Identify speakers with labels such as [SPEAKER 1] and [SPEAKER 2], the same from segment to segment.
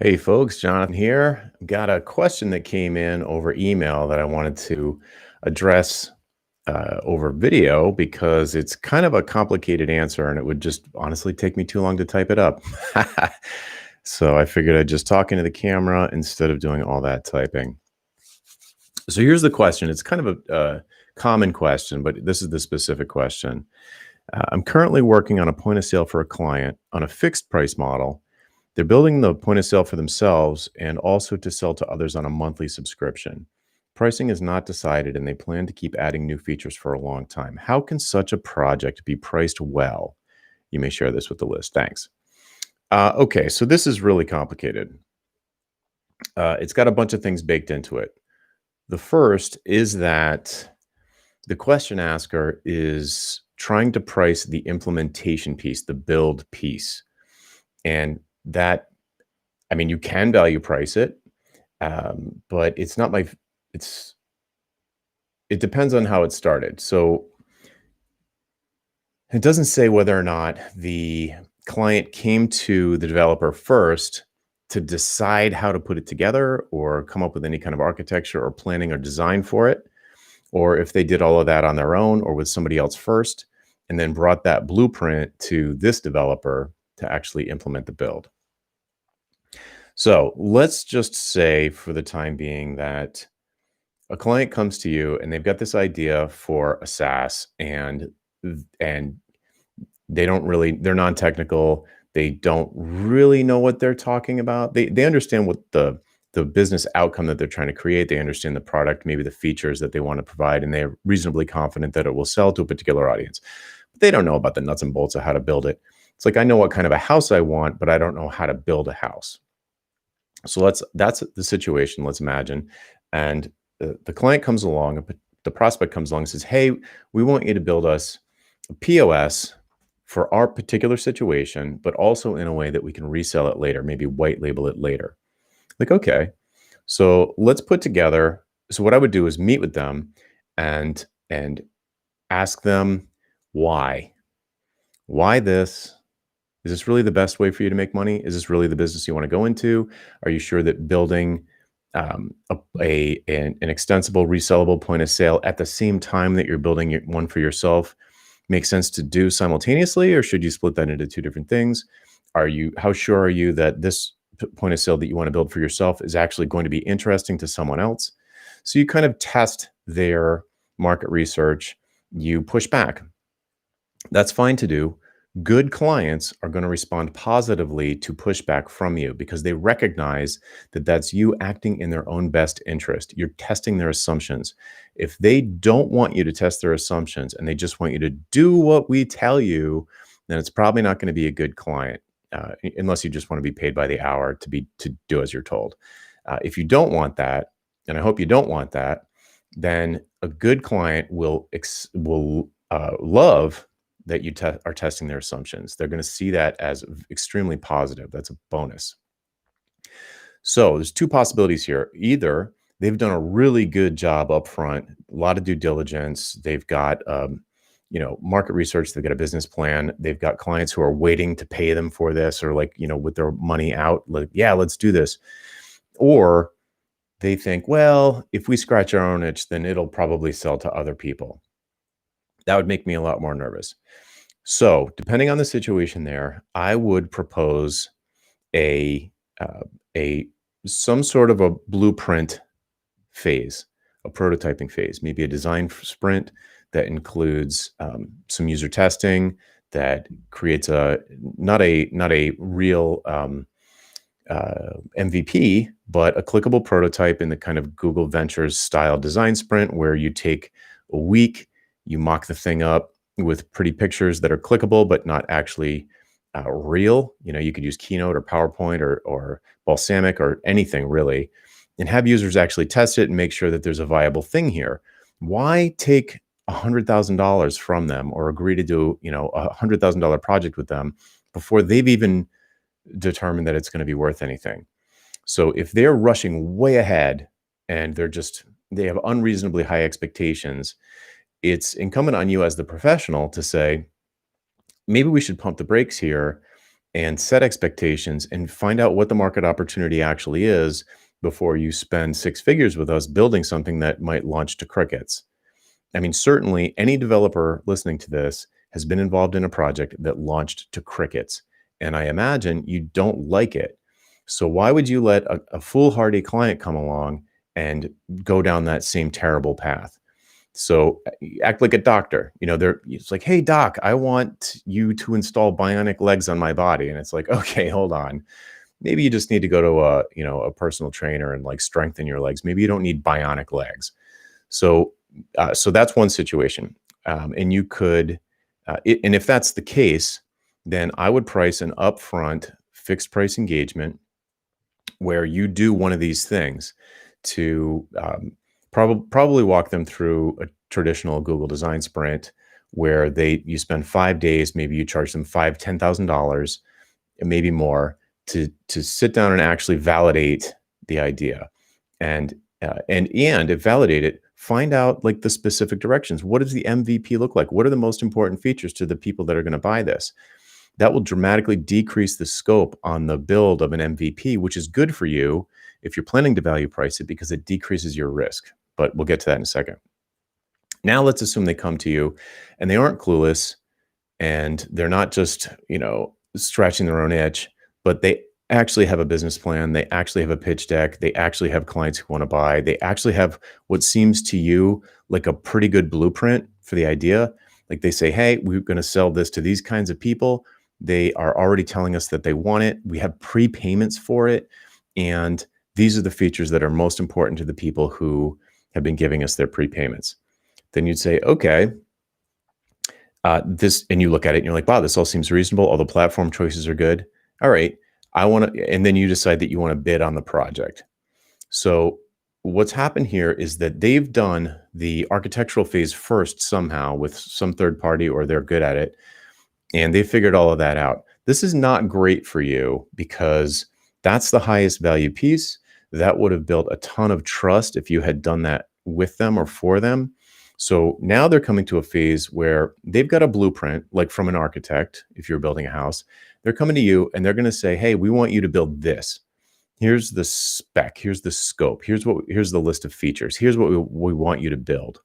[SPEAKER 1] Hey folks, Jonathan here. Got a question that came in over email that I wanted to address over video because it's kind of a complicated answer and it would just honestly take me too long to type it up. So I figured I'd just talk into the camera instead of doing all that typing. So here's the question. It's kind of a common question, but this is the specific question. I'm currently working on a point of sale for a client on a fixed price model. They're building the point of sale for themselves and also to sell to others on a monthly subscription. Pricing is not decided, and they plan to keep adding new features for a long time. How can such a project be priced well? You may share this with the list. Thanks. Okay, so this is really complicated. It's got a bunch of things baked into it. The first is that the question asker is trying to price the implementation piece, the build piece. And that, I mean, you can value price it, but it's not my, it's, it depends on how it started. So it doesn't say whether or not the client came to the developer first to decide how to put it together or come up with any kind of architecture or planning or design for it, or if they did all of that on their own or with somebody else first, and then brought that blueprint to this developer to actually implement the build. So let's just say for the time being that a client comes to you and they've got this idea for a SaaS and they're non-technical. They don't really know what they're talking about. They understand what the business outcome that they're trying to create. They understand the product, maybe the features that they want to provide, and they're reasonably confident that it will sell to a particular audience. But they don't know about the nuts and bolts of how to build it. It's like I know what kind of a house I want, but I don't know how to build a house. So that's the situation. Let's imagine, and the client comes along, the prospect comes along and says, "Hey, we want you to build us a POS for our particular situation, but also in a way that we can resell it later, maybe white label it later." Like, okay, so let's put together. So what I would do is meet with them and ask them why. Why this? Is this really the best way for you to make money? Is this really the business you want to go into? Are you sure that building an extensible, resellable point of sale at the same time that you're building one for yourself makes sense to do simultaneously, or should you split that into two different things? How sure are you that this point of sale that you want to build for yourself is actually going to be interesting to someone else? So you kind of test their market research, you push back. That's fine to do. Good clients are going to respond positively to pushback from you because they recognize that that's you acting in their own best interest. You're testing their assumptions. If they don't want you to test their assumptions and they just want you to do what we tell you, then it's probably not going to be a good client, unless you just want to be paid by the hour to do as you're told. If you don't want that, and I hope you don't want that, then a good client will love that you are testing their assumptions. They're going to see that as extremely positive. That's a bonus. So there's two possibilities here. Either they've done a really good job up front, a lot of due diligence. They've got market research. They've got a business plan. They've got clients who are waiting to pay them for this, or with their money out, like, yeah, let's do this. Or they think, well, if we scratch our own itch, then it'll probably sell to other people. That would make me a lot more nervous. So depending on the situation there, I would propose a some sort of a blueprint phase, a prototyping phase, maybe a design sprint that includes some user testing, that creates not a real MVP, but a clickable prototype in the kind of Google Ventures style design sprint where you take a week, you mock the thing up with pretty pictures that are clickable, but not actually real. You could use Keynote or PowerPoint or Balsamic or anything really, and have users actually test it and make sure that there's a viable thing here. Why take $100,000 from them or agree to do, $100,000 project with them before they've even determined that it's going to be worth anything? So if they're rushing way ahead and they have unreasonably high expectations, it's incumbent on you as the professional to say, maybe we should pump the brakes here and set expectations and find out what the market opportunity actually is before you spend six figures with us building something that might launch to crickets. I mean, certainly any developer listening to this has been involved in a project that launched to crickets. And I imagine you don't like it. So why would you let a foolhardy client come along and go down that same terrible path? So act like a doctor. It's like, hey, doc, I want you to install bionic legs on my body. And it's like, okay, hold on. Maybe you just need to go to a personal trainer and like strengthen your legs. Maybe you don't need bionic legs. So that's one situation. And you could, and if that's the case, then I would price an upfront fixed price engagement where you do one of these things to probably walk them through a traditional Google design sprint where you spend 5 days, maybe you charge them $10,000, maybe more to sit down and actually validate the idea and validate it. Find out like the specific directions. What does the MVP look like? What are the most important features to the people that are going to buy this? That will dramatically decrease the scope on the build of an MVP, which is good for you if you're planning to value price it because it decreases your risk. But we'll get to that in a second. Now let's assume they come to you and they aren't clueless and they're not just, scratching their own itch, but they actually have a business plan. They actually have a pitch deck. They actually have clients who want to buy. They actually have what seems to you like a pretty good blueprint for the idea. Like they say, hey, we're going to sell this to these kinds of people. They are already telling us that they want it. We have prepayments for it. And these are the features that are most important to the people who have been giving us their prepayments. Then you'd say, okay, and you look at it and you're like, wow, this all seems reasonable. All the platform choices are good. All right. And then you decide that you want to bid on the project. So what's happened here is that they've done the architectural phase first somehow with some third party, or they're good at it. And they figured all of that out. This is not great for you because that's the highest value piece. That would have built a ton of trust if you had done that with them or for them. So now they're coming to a phase where they've got a blueprint, like from an architect, if you're building a house. They're coming to you and they're going to say, hey, we want you to build this. Here's the spec. Here's the scope. Here's the list of features. Here's what we want you to build.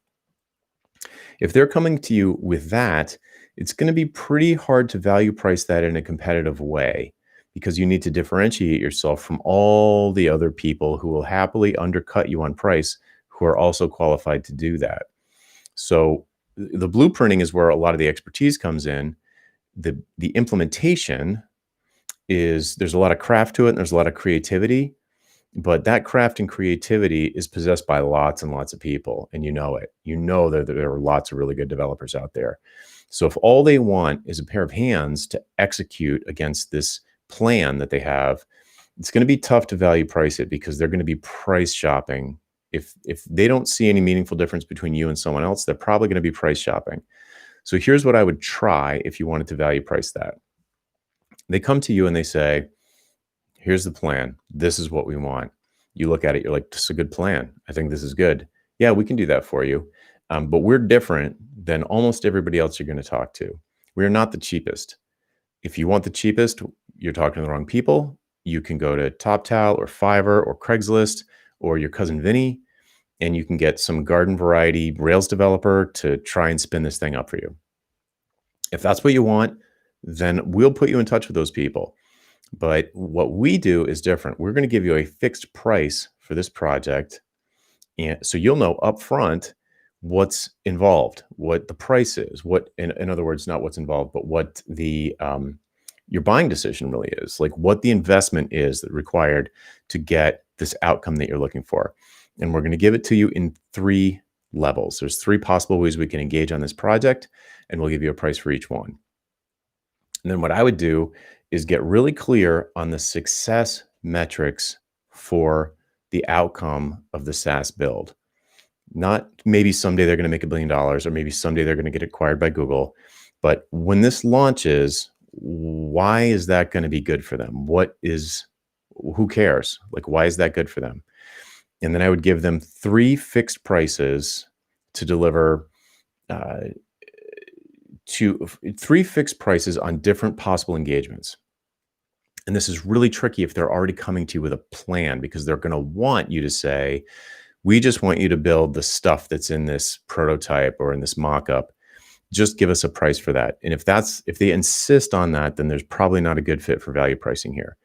[SPEAKER 1] If they're coming to you with that, it's going to be pretty hard to value price that in a competitive way because you need to differentiate yourself from all the other people who will happily undercut you on price who are also qualified to do that. So the blueprinting is where a lot of the expertise comes in. The implementation there's a lot of craft to it and there's a lot of creativity, but that craft and creativity is possessed by lots and lots of people, and you know it. You know that there are lots of really good developers out there. So if all they want is a pair of hands to execute against this plan that they have, it's going to be tough to value price it because they're going to be price shopping. If they don't see any meaningful difference between you and someone else, they're probably going to be price shopping. So here's what I would try if you wanted to value price that. They come to you and they say, here's the plan. This is what we want. You look at it, you're like, this is a good plan. I think this is good. Yeah, we can do that for you. But we're different than almost everybody else you're going to talk to. We're not the cheapest. If you want the cheapest, you're talking to the wrong people. You can go to TopTal or Fiverr or Craigslist or your cousin Vinny, and you can get some garden variety Rails developer to try and spin this thing up for you. If that's what you want, then we'll put you in touch with those people. But what we do is different. We're going to give you a fixed price for this project. And so you'll know upfront what's involved, what the price is, what, in other words, not what's involved, but what the your buying decision really is, like what the investment is that required to get this outcome that you're looking for. And we're going to give it to you in 3 levels. There's 3 possible ways we can engage on this project, and we'll give you a price for each one. And then what I would do is get really clear on the success metrics for the outcome of the SaaS build. Not maybe someday they're going to make $1 billion or maybe someday they're going to get acquired by Google. But when this launches, why is that going to be good for them? Who cares? Like, why is that good for them? And then I would give them 3 fixed prices to deliver 3 fixed prices on different possible engagements. And this is really tricky if they're already coming to you with a plan, because they're going to want you to say, we just want you to build the stuff that's in this prototype or in this mock-up. Just give us a price for that. And if they insist on that, then there's probably not a good fit for value pricing here.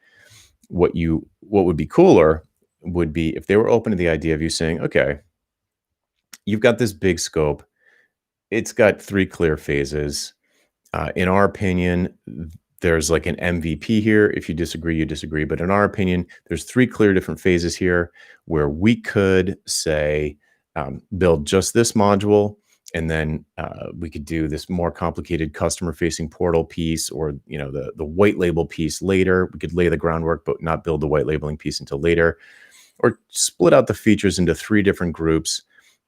[SPEAKER 1] What would be cooler would be if they were open to the idea of you saying, okay, you've got this big scope. It's got 3 clear phases. In our opinion, there's like an MVP here. If you disagree, you disagree. But in our opinion, there's 3 clear different phases here where we could say, build just this module, and then we could do this more complicated customer-facing portal piece, or the white label piece later. We could lay the groundwork, but not build the white labeling piece until later, or split out the features into 3 different groups.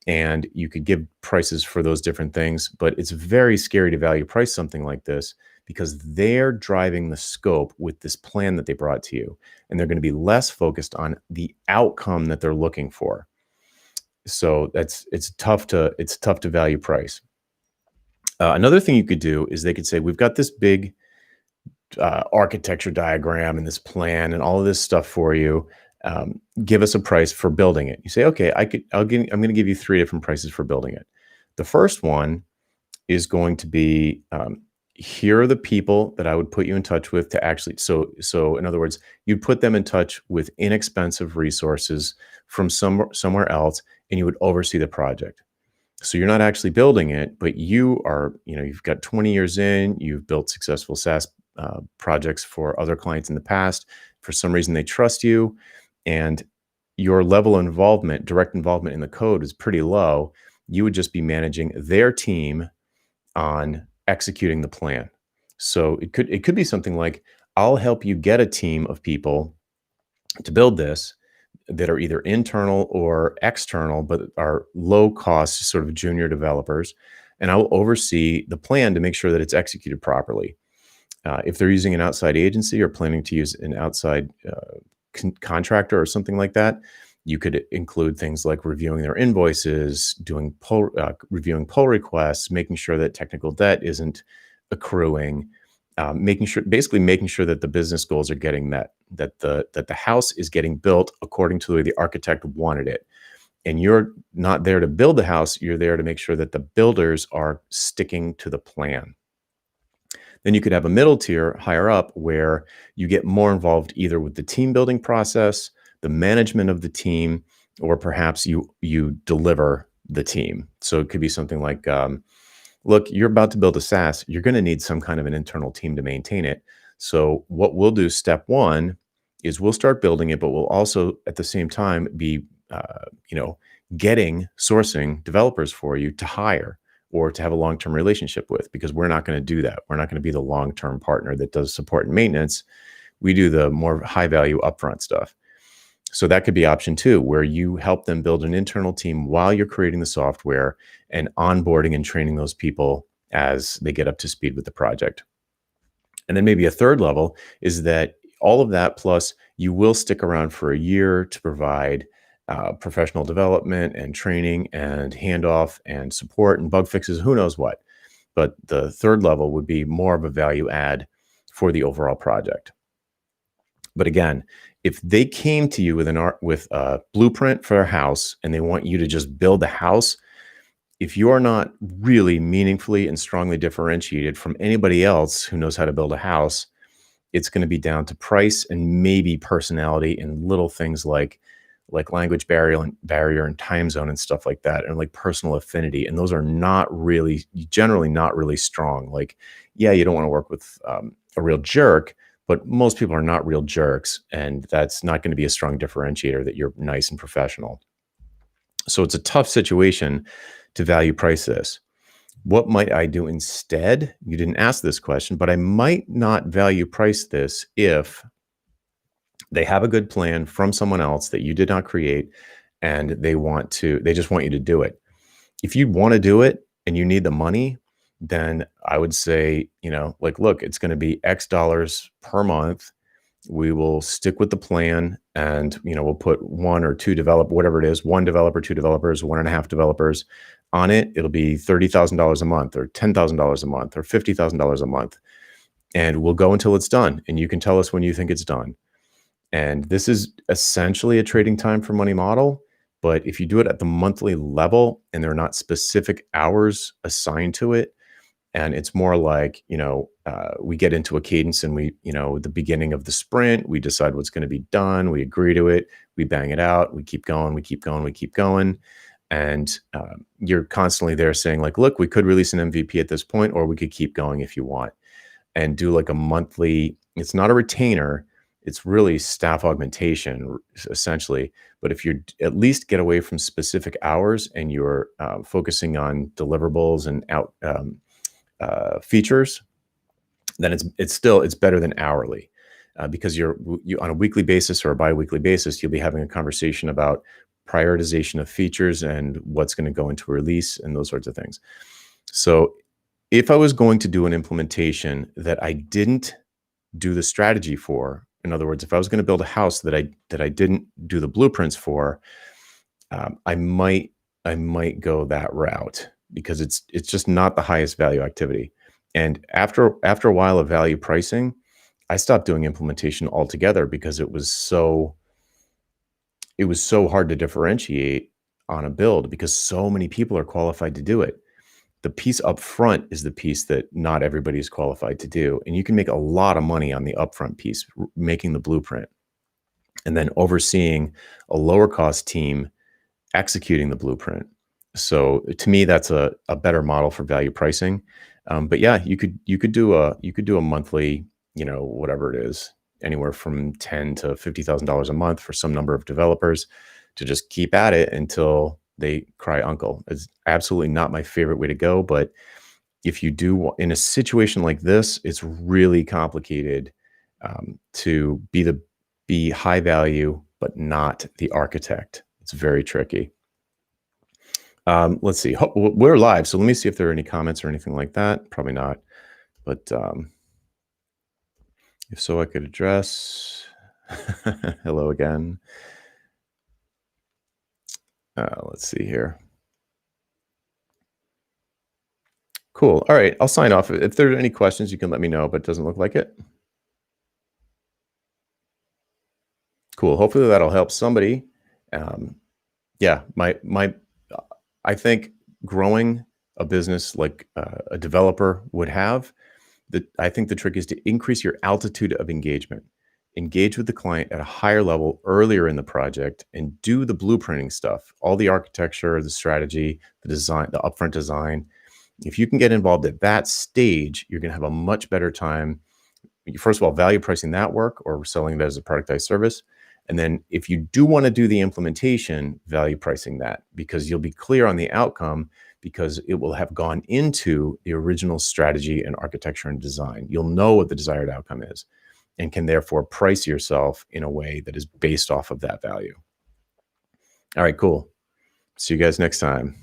[SPEAKER 1] And you could give prices for those different things. But it's very scary to value price something like this, because they're driving the scope with this plan that they brought to you. And they're going to be less focused on the outcome that they're looking for. So it's tough to value price. Another thing you could do is they could say, we've got this big architecture diagram and this plan and all of this stuff for you. Give us a price for building it. You say, okay, I'm going to give you 3 different prices for building it. The first one is going to be, here are the people that I would put you in touch with to actually, so in other words, you'd put them in touch with inexpensive resources from somewhere else, and you would oversee the project. So you're not actually building it, but you've got 20 years in, you've built successful SaaS projects for other clients in the past. For some reason, they trust you, and your level of involvement, direct involvement in the code, is pretty low. You would just be managing their team on executing the plan. So it could be something like, I'll help you get a team of people to build this that are either internal or external, but are low cost, sort of junior developers. And I will oversee the plan to make sure that it's executed properly. If they're using an outside agency or planning to use an outside contractor or something like that, you could include things like reviewing their invoices, reviewing pull requests, making sure that technical debt isn't accruing, making sure that the business goals are getting met, that the house is getting built according to the way the architect wanted it. And you're not there to build the house, you're there to make sure that the builders are sticking to the plan. Then you could have a middle tier higher up where you get more involved either with the team building process, the management of the team, or perhaps you deliver the team. So it could be something like, look, you're about to build a SaaS. You're going to need some kind of an internal team to maintain it. So what we'll do, step 1, is we'll start building it, but we'll also at the same time be, sourcing developers for you to hire or to have a long-term relationship with, because we're not going to do that. We're not going to be the long-term partner that does support and maintenance. We do the more high-value upfront stuff. So that could be option 2, where you help them build an internal team while you're creating the software and onboarding and training those people as they get up to speed with the project. And then maybe a third level is that all of that plus you will stick around for a year to provide professional development and training and handoff and support and bug fixes, who knows what. But the third level would be more of a value add for the overall project. But again, if they came to you with a blueprint for a house and they want you to just build the house, if you're not really meaningfully and strongly differentiated from anybody else who knows how to build a house, it's going to be down to price and maybe personality and little things like language barrier and time zone and stuff like that, and like personal affinity. And those are generally not really strong. Like, yeah, you don't want to work with a real jerk, but most people are not real jerks, and that's not going to be a strong differentiator that you're nice and professional. So it's a tough situation to value price this. What might I do instead? You didn't ask this question, but I might not value price this if they have a good plan from someone else that you did not create, and they just want you to do it. If you want to do it and you need the money, then I would say, look, it's going to be X dollars per month. We will stick with the plan, and, we'll put 1 or 2 whatever it is, 1 developer, 2 developers, 1.5 developers on it. It'll be $30,000 a month or $10,000 a month or $50,000 a month. and we'll go until it's done. And you can tell us when you think it's done. And this is essentially a trading time for money model. But if you do it at the monthly level and there are not specific hours assigned to it, and it's more like, we get into a cadence and we, the beginning of the sprint, we decide what's going to be done. We agree to it. We bang it out. We keep going. We keep going. We keep going. And you're constantly there saying like, look, we could release an MVP at this point, or we could keep going if you want, and do like a monthly, it's not a retainer. It's really staff augmentation essentially. But if you at least get away from specific hours and you're focusing on deliverables and features, then it's better than hourly, because you on a weekly basis or a bi-weekly basis, you'll be having a conversation about prioritization of features and what's going to go into release and those sorts of things. So if I was going to do an implementation that I didn't do the strategy for, in other words, if I was going to build a house that I didn't do the blueprints for, I might go that route, because it's just not the highest value activity. And after a while of value pricing, I stopped doing implementation altogether, because it was so hard to differentiate on a build, because so many people are qualified to do it. The piece up front is the piece that not everybody is qualified to do. And you can make a lot of money on the upfront piece, making the blueprint, and then overseeing a lower cost team executing the blueprint. So to me, that's a better model for value pricing. But yeah, you could do a monthly, whatever it is, anywhere from $10,000 to $50,000 a month for some number of developers, to just keep at it until they cry uncle. It's absolutely not my favorite way to go. But if you do, in a situation like this, it's really complicated to be high value, but not the architect. It's very tricky. Let's see. We're live, so let me see if there are any comments or anything like that. Probably not, but if so, I could address. Hello again. Let's see here. Cool. All right, I'll sign off. If there are any questions, you can let me know, but it doesn't look like it. Cool. Hopefully that'll help somebody. Yeah, I think growing a business like a developer would have, I think the trick is to increase your altitude of engagement. Engage with the client at a higher level earlier in the project, and do the blueprinting stuff, all the architecture, the strategy, the design, the upfront design. If you can get involved at that stage, you're going to have a much better time. First of all, value pricing that work or selling it as a productized service. And then if you do want to do the implementation, value pricing that, because you'll be clear on the outcome, because it will have gone into the original strategy and architecture and design. You'll know what the desired outcome is, and can therefore price yourself in a way that is based off of that value. All right, cool. See you guys next time.